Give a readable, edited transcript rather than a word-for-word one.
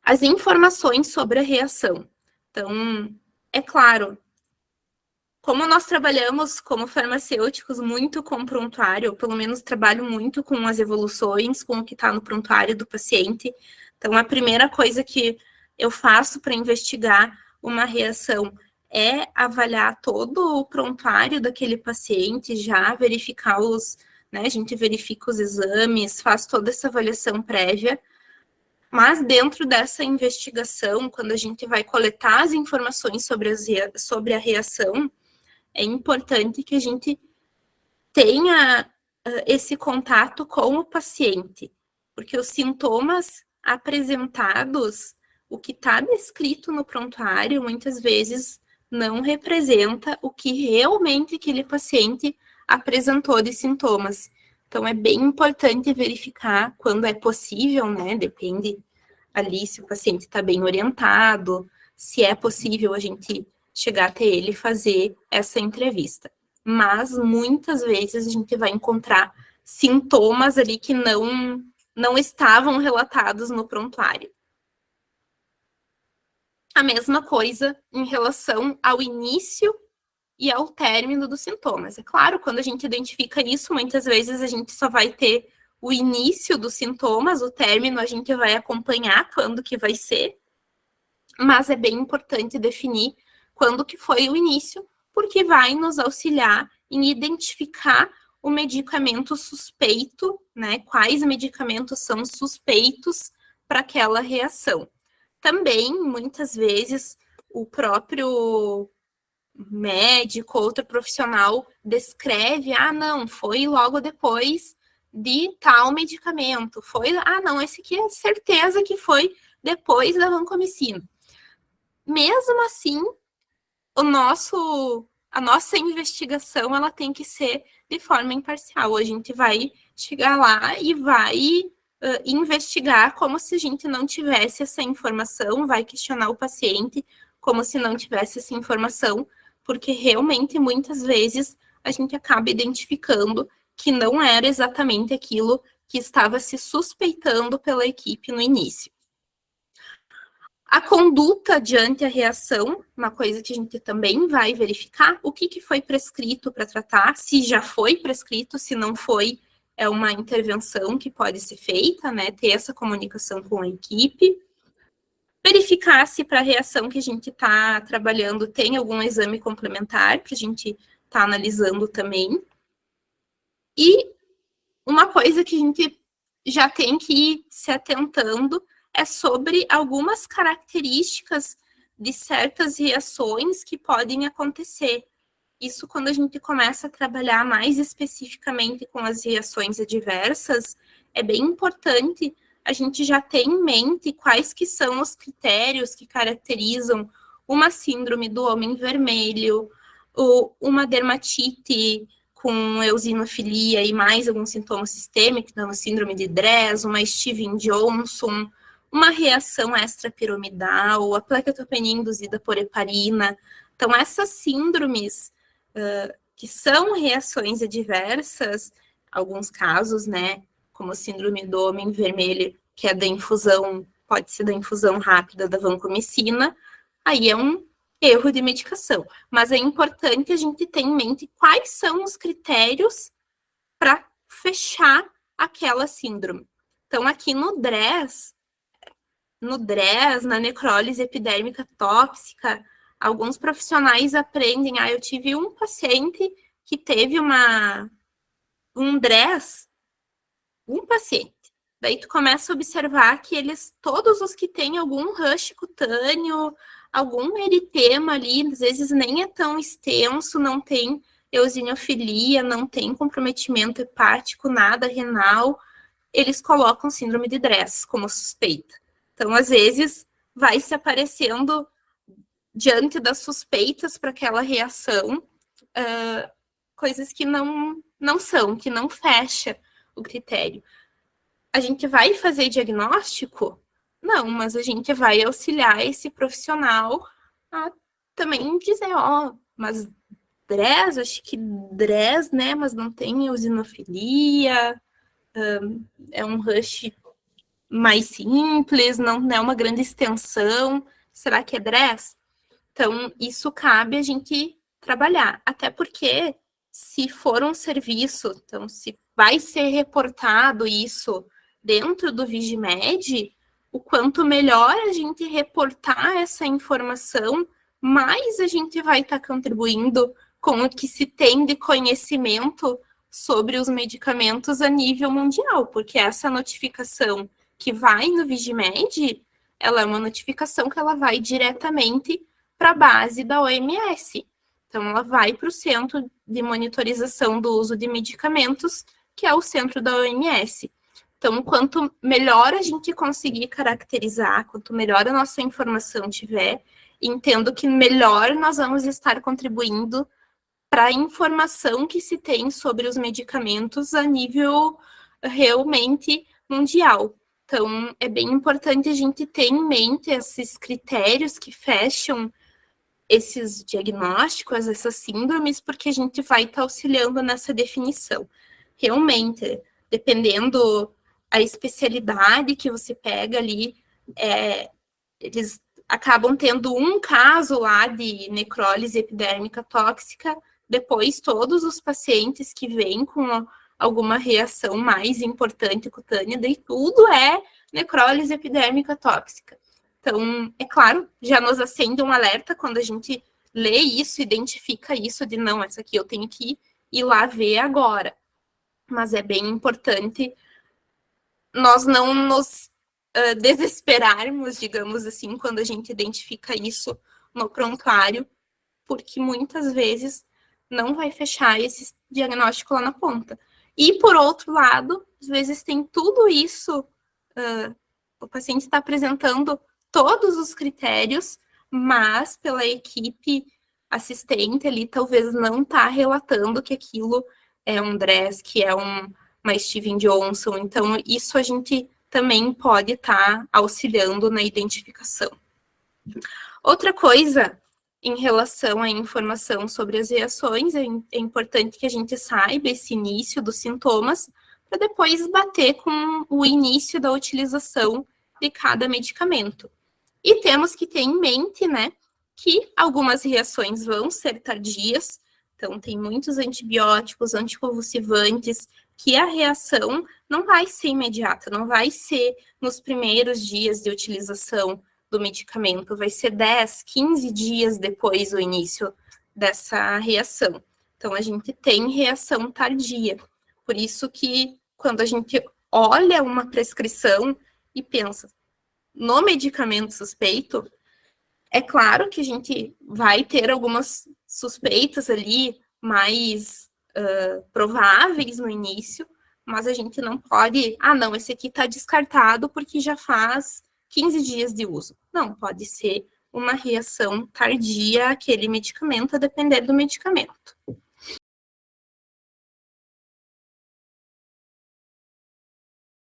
As informações sobre a reação. Então, é claro, como nós trabalhamos como farmacêuticos muito com o prontuário, ou pelo menos trabalho muito com as evoluções, com o que está no prontuário do paciente. Então, a primeira coisa que eu faço para investigar uma reação é avaliar todo o prontuário daquele paciente, já verificar a gente verifica os exames, faz toda essa avaliação prévia. Mas dentro dessa investigação, quando a gente vai coletar as informações sobre a reação, é importante que a gente tenha esse contato com o paciente, porque os sintomas apresentados, o que está descrito no prontuário, muitas vezes não representa o que realmente aquele paciente apresentou de sintomas. Então, é bem importante verificar quando é possível, né? Depende ali se o paciente está bem orientado, se é possível a gente chegar até ele e fazer essa entrevista. Mas muitas vezes a gente vai encontrar sintomas ali que não estavam relatados no prontuário. A mesma coisa em relação ao início e ao término dos sintomas. É claro, quando a gente identifica isso, muitas vezes a gente só vai ter o início dos sintomas, o término a gente vai acompanhar quando que vai ser, mas é bem importante definir quando que foi o início, porque vai nos auxiliar em identificar o medicamento suspeito, né? Quais medicamentos são suspeitos para aquela reação. Também, muitas vezes, o próprio médico, outro profissional descreve, não, foi logo depois de tal medicamento, não, esse aqui é certeza que foi depois da vancomicina. Mesmo assim, a nossa investigação, ela tem que ser de forma imparcial. A gente vai chegar lá e vai investigar como se a gente não tivesse essa informação, vai questionar o paciente como se não tivesse essa informação, porque realmente, muitas vezes, a gente acaba identificando que não era exatamente aquilo que estava se suspeitando pela equipe no início. A conduta diante a reação, uma coisa que a gente também vai verificar, o que foi prescrito para tratar, se já foi prescrito, se não foi, é uma intervenção que pode ser feita, né? Ter essa comunicação com a equipe. Verificar se para a reação que a gente está trabalhando tem algum exame complementar, para a gente estar analisando também. E uma coisa que a gente já tem que ir se atentando é sobre algumas características de certas reações que podem acontecer. Isso quando a gente começa a trabalhar mais especificamente com as reações adversas, é bem importante a gente já ter em mente quais que são os critérios que caracterizam uma síndrome do homem vermelho, ou uma dermatite com eosinofilia e mais algum sintoma sistêmico, uma síndrome de Dress, uma Steven Johnson, uma reação extrapiramidal, a plaquetopenia induzida por heparina. Então, essas síndromes que são reações adversas, alguns casos, né, como a síndrome do homem vermelho, que é da infusão, pode ser da infusão rápida da vancomicina, aí é um erro de medicação. Mas é importante a gente ter em mente quais são os critérios para fechar aquela síndrome. Então, aqui no DRESS, na necrólise epidérmica tóxica, alguns profissionais aprendem, eu tive um paciente que teve um DRESS, um paciente. Daí tu começa a observar que todos os que têm algum rush cutâneo, algum eritema ali, às vezes nem é tão extenso, não tem eosinofilia, não tem comprometimento hepático, nada renal, eles colocam síndrome de DRESS como suspeita. Então, às vezes, vai se aparecendo diante das suspeitas para aquela reação, coisas que não são, que não fecha o critério. A gente vai fazer diagnóstico? Não, mas a gente vai auxiliar esse profissional a também dizer, mas DRESS, acho que DRESS, né, mas não tem eosinofilia, é um rush mais simples, não é uma grande extensão, será que é DRESS? Então, isso cabe a gente trabalhar, até porque se for um serviço, então se vai ser reportado isso dentro do Vigimed, o quanto melhor a gente reportar essa informação, mais a gente vai estar contribuindo com o que se tem de conhecimento sobre os medicamentos a nível mundial, porque essa notificação que vai no Vigimed, ela é uma notificação que ela vai diretamente para a base da OMS. Então, ela vai para o Centro de Monitorização do Uso de Medicamentos, que é o centro da OMS. Então, quanto melhor a gente conseguir caracterizar, quanto melhor a nossa informação tiver, entendo que melhor nós vamos estar contribuindo para a informação que se tem sobre os medicamentos a nível realmente mundial. Então, é bem importante a gente ter em mente esses critérios que fecham esses diagnósticos, essas síndromes, porque a gente vai estar auxiliando nessa definição. Realmente, dependendo a especialidade que você pega ali, eles acabam tendo um caso lá de necrólise epidérmica tóxica, depois todos os pacientes que vêm com alguma reação mais importante cutânea, daí tudo é necrólise epidérmica tóxica. Então, é claro, já nos acende um alerta quando a gente lê isso, identifica isso, de não, essa aqui eu tenho que ir lá ver agora. Mas é bem importante nós não nos desesperarmos, digamos assim, quando a gente identifica isso no prontuário, porque muitas vezes não vai fechar esse diagnóstico lá na ponta. E, por outro lado, às vezes tem tudo isso, o paciente está apresentando todos os critérios, mas pela equipe assistente ali, talvez não está relatando que aquilo é um DRESS, que é uma Steven Johnson. Então, isso a gente também pode estar auxiliando na identificação. Outra coisa, em relação à informação sobre as reações, é importante que a gente saiba esse início dos sintomas, para depois bater com o início da utilização de cada medicamento. E temos que ter em mente, né, que algumas reações vão ser tardias, então tem muitos antibióticos, anticonvulsivantes, que a reação não vai ser imediata, não vai ser nos primeiros dias de utilização do medicamento, vai ser 10, 15 dias depois do início dessa reação. Então, a gente tem reação tardia. Por isso que, quando a gente olha uma prescrição e pensa no medicamento suspeito, é claro que a gente vai ter algumas suspeitas ali mais prováveis no início, mas a gente não pode, não, esse aqui está descartado porque já faz 15 dias de uso. Não, pode ser uma reação tardia àquele medicamento, a depender do medicamento.